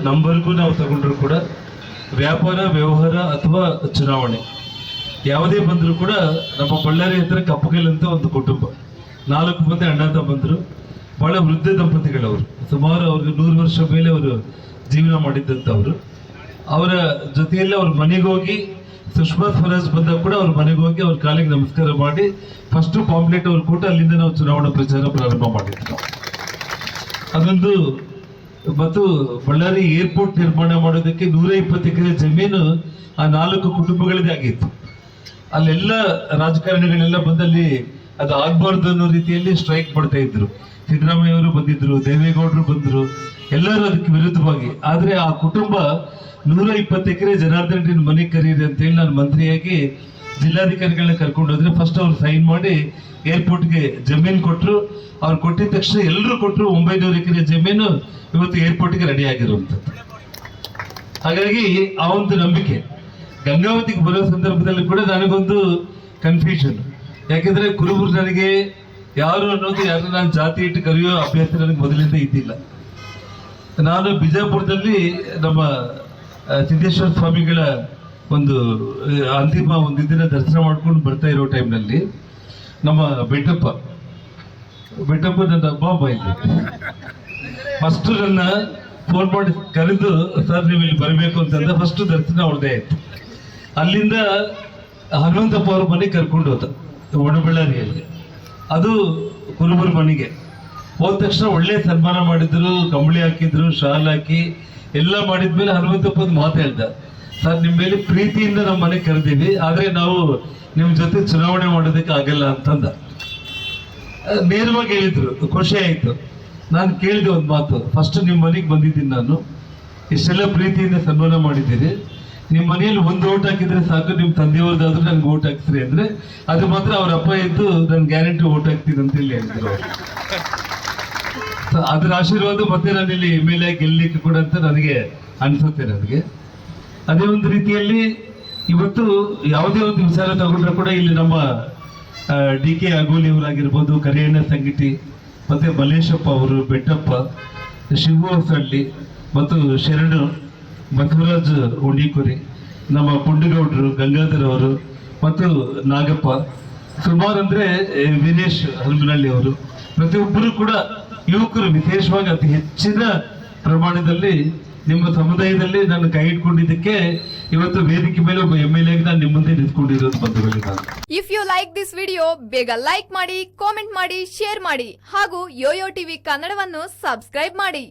ನಂಬರ್ಗೂ ನಾವು ತಗೊಂಡ್ರು ಕೂಡ ವ್ಯಾಪಾರ ವ್ಯವಹಾರ ಅಥವಾ ಚುನಾವಣೆ ಯಾವುದೇ ಬಂದರೂ ಕೂಡ ನಮ್ಮ ಬಳ್ಳಾರಿ ಹತ್ರ ಕಪ್ಪಗಲ್ ಅಂತ ಒಂದು ಕುಟುಂಬ, 4 ಮಂದಿ ಅಣ್ಣ ತಮ್ಮಂದರು, ಬಹಳ ವೃದ್ಧ ದಂಪತಿಗಳವರು, ಸುಮಾರು ಅವ್ರಿಗೆ 100 ವರ್ಷ ಮೇಲೆ ಅವರು ಜೀವನ ಮಾಡಿದ್ದಂಥವ್ರು. ಅವರ ಜೊತೆಯಲ್ಲಿ ಅವ್ರ ಮನೆಗೆ ಹೋಗಿ ಸುಷ್ಮಾ ಸ್ವರಾಜ್ ಬಂದಾಗ ಕೂಡ ಅವ್ರ ಮನೆಗೆ ಹೋಗಿ ಅವ್ರ ಕಾಲಿಗೆ ನಮಸ್ಕಾರ ಮಾಡಿ ಫಸ್ಟ್ ಪಾಂಪ್ಲೆಟ್ ಅವ್ರು ಕೊಟ್ಟು ಅಲ್ಲಿಂದ ನಾವು ಚುನಾವಣಾ ಪ್ರಚಾರ ಪ್ರಾರಂಭ ಮಾಡಿದ್ವಿ. ಅದೊಂದು ಮತ್ತು ಬಳ್ಳಾರಿ ಏರ್ಪೋರ್ಟ್ ನಿರ್ಮಾಣ ಮಾಡೋದಕ್ಕೆ 120 ಎಕರೆ ಜಮೀನು ಆ 4 ಕುಟುಂಬಗಳದೇ ಆಗಿತ್ತು. ಅಲ್ಲೆಲ್ಲ ರಾಜಕಾರಣಿಗಳೆಲ್ಲ ಬಂದಲ್ಲಿ ಅದು ಆಗ್ಬಾರ್ದು ಅನ್ನೋ ರೀತಿಯಲ್ಲಿ ಸ್ಟ್ರೈಕ್ ಮಾಡ್ತಾ ಇದ್ರು. ಸಿದ್ದರಾಮಯ್ಯ ಅವರು ಬಂದಿದ್ರು, ದೇವೇಗೌಡರು ಬಂದ್ರು, ಎಲ್ಲರೂ ಅದಕ್ಕೆ ವಿರುದ್ಧವಾಗಿ. ಆದ್ರೆ ಆ ಕುಟುಂಬ 120 ಎಕರೆ ಜನಾರ್ದನ್ ರೆಡ್ಡಿ ಮನೆಗೆ ಕರೀರಿ ಅಂತೇಳಿ ನಾನು ಮಂತ್ರಿಯಾಗಿ ಜಿಲ್ಲಾಧಿಕಾರಿಗಳನ್ನ ಕರ್ಕೊಂಡು ಹೋದ್ರೆ ಫಸ್ಟ್ ಅವ್ರು ಸೈನ್ ಮಾಡಿ ಏರ್ಪೋರ್ಟ್ಗೆ ಜಮೀನು ಕೊಟ್ಟರು. ಅವ್ರು ಕೊಟ್ಟಿದ ತಕ್ಷಣ ಎಲ್ಲರೂ ಕೊಟ್ಟರು. 900 ಎಕರೆ ಜಮೀನು ಇವತ್ತು ಏರ್ಪೋರ್ಟ್ಗೆ ರೆಡಿ ಆಗಿರುವಂಥದ್ದು. ಹಾಗಾಗಿ ಆ ಒಂದು ನಂಬಿಕೆ ಗಂಗಾವತಿಗೆ ಬರೋ ಸಂದರ್ಭದಲ್ಲಿ ಕೂಡ ನನಗೊಂದು ಕನ್ಫ್ಯೂಷನ್. ಯಾಕೆಂದ್ರೆ ಕುರುಬರು ನನಗೆ ಯಾರು ಅನ್ನೋದು ಯಾರು ನಾನು ಜಾತಿ ಇಟ್ಟು ಕರೆಯೋ ಅಭ್ಯಾಸ ನನಗೆ ಮೊದಲಿಂದ ಇದ್ದಿಲ್ಲ. ನಾನು ಬಿಜಾಪುರದಲ್ಲಿ ನಮ್ಮ ಸಿದ್ದೇಶ್ವರ ಸ್ವಾಮಿಗಳ ಒಂದು ಅಂತಿಮ ಒಂದು ದಿನ ದರ್ಶನ ಮಾಡ್ಕೊಂಡು ಬರ್ತಾ ಇರೋ ಟೈಮ್ನಲ್ಲಿ ನಮ್ಮ ಬೆಟ್ಟಪ್ಪ ನನ್ನ ಬಾಬ ಇಲ್ಲಿ ಫಸ್ಟ್ ನನ್ನ ಫೋನ್ ಮಾಡಿ ಕರೆದು, ಸರ್ ನೀವು ಇಲ್ಲಿ ಬರಬೇಕು ಅಂತಂದ. ಫಸ್ಟ್ ದರ್ಶನ ಅವ್ರದೇ ಆಯ್ತು. ಅಲ್ಲಿಂದ ಹನುಮಂತಪ್ಪ ಅವ್ರ ಮನೆಗೆ ಕರ್ಕೊಂಡು ಹೋದ ಒಣಬಳ್ಳಾರಿಯಲ್ಲಿ. ಅದು ಕುರುಬರ ಮನೆಗೆ ಹೋದ ತಕ್ಷಣ ಒಳ್ಳೆ ಸನ್ಮಾನ ಮಾಡಿದ್ರು, ಕಂಬಳಿ ಹಾಕಿದ್ರು, ಶಾಲ್ ಹಾಕಿ ಎಲ್ಲ ಮಾಡಿದ್ಮೇಲೆ ಹನುಮಂತಪ್ಪದ ಮಾತು ಹೇಳ್ದ, ಸರ್ ನಿಮ್ಮ ಮೇಲೆ ಪ್ರೀತಿಯಿಂದ ನಮ್ಮ ಮನೆಗೆ ಕರೆದೀವಿ, ಆದ್ರೆ ನಾವು ನಿಮ್ಮ ಜೊತೆ ಚುನಾವಣೆ ಮಾಡೋದಕ್ಕೆ ಆಗಲ್ಲ ಅಂತಂದ. ನೇರವಾಗಿ ಹೇಳಿದ್ರು, ಖುಷಿ ಆಯ್ತು. ನಾನು ಕೇಳಿದೆ ಒಂದು ಮಾತು, ಫಸ್ಟ್ ನಿಮ್ಮ ಮನೆಗೆ ಬಂದಿದ್ದೀನಿ ನಾನು, ಇಷ್ಟೆಲ್ಲ ಪ್ರೀತಿಯಿಂದ ಸನ್ಮಾನ ಮಾಡಿದ್ದೀರಿ, ನಿಮ್ಮ ಮನೆಯಲ್ಲಿ ಒಂದು ಓಟ್ ಹಾಕಿದ್ರೆ ಸಾಕು, ನಿಮ್ಮ ತಂದೆಯವ್ರದ್ದಾದ್ರೂ ನನ್ಗೆ ಓಟ್ ಹಾಕ್ಸ್ರಿ ಅಂದ್ರೆ ಅದು ಮಾತ್ರ ಅವ್ರ ಅಪ್ಪ ಇದ್ದು ನಾನು ಗ್ಯಾರಂಟಿ ಓಟ್ ಹಾಕ್ತೀನಿ ಅಂತ ಹೇಳಿ ಹೇಳಿದ್ರು. ಅದರ ಆಶೀರ್ವಾದ ಮತ್ತೆ ನಾನು ಇಲ್ಲಿ MLA ಗೆಲ್ಲಲಿಕ್ಕೆ ಕೂಡ ಅಂತ ನನಗೆ ಅನ್ಸುತ್ತೆ. ನನಗೆ ಅದೇ ಒಂದು ರೀತಿಯಲ್ಲಿ ಇವತ್ತು ಯಾವುದೇ ಒಂದು ವಿಚಾರ ತಗೊಂಡ್ರೆ ಕೂಡ ಇಲ್ಲಿ ನಮ್ಮ DK ಅಗೋಲಿ ಅವರಾಗಿರ್ಬೋದು, ಕರಿಯಣ್ಣ ಸಂಗಟಿ, ಮತ್ತೆ ಮಲ್ಲೇಶಪ್ಪ ಅವರು, ಬೆಟ್ಟಪ್ಪ, ಶಿವು ಹೊಸಳ್ಳಿ ಮತ್ತು ಶರಣು, ಬಸವರಾಜ್ ಉಂಡಿಕುರಿ, ನಮ್ಮ ಪುಂಡಗೌಡರು, ಗಂಗಾಧರ್ ಅವರು ಮತ್ತು ನಾಗಪ್ಪ, ಸುಮಾರು ಅಂದ್ರೆ ವೀರೇಶ್ ಹಲ್ಮನಹಳ್ಳಿ ಅವರು, ಪ್ರತಿಯೊಬ್ಬರು ಕೂಡ ಯುವಕರು ವಿಶೇಷವಾಗಿ ಅತಿ ಹೆಚ್ಚಿನ ಪ್ರಮಾಣದಲ್ಲಿ ನಿಮ್ಮ ಸಮುದಾಯದಲ್ಲಿ ನಾನು ಕೈ ಇಟ್ಕೊಂಡಿದ್ದಕ್ಕೆ ಇವತ್ತು ವೇದಿಕೆ ಮೇಲೆ ಒಬ್ಬ MLA ನಾನು ನಿಮ್ಮ ಮುಂದೆ ನಿಂತ್ಕೊಂಡಿರೋದು ಬಂಧುಗಳಿಗೆ. ನಾನು if you like this video ಬೇಗ ಲೈಕ್ ಮಾಡಿ, ಕಾಮೆಂಟ್ ಮಾಡಿ, ಶೇರ್ ಮಾಡಿ ಹಾಗೂ ಯೋಯೋ ಟಿವಿ ಕನ್ನಡವನ್ನು ಸಬ್ಸ್ಕ್ರೈಬ್ ಮಾಡಿ.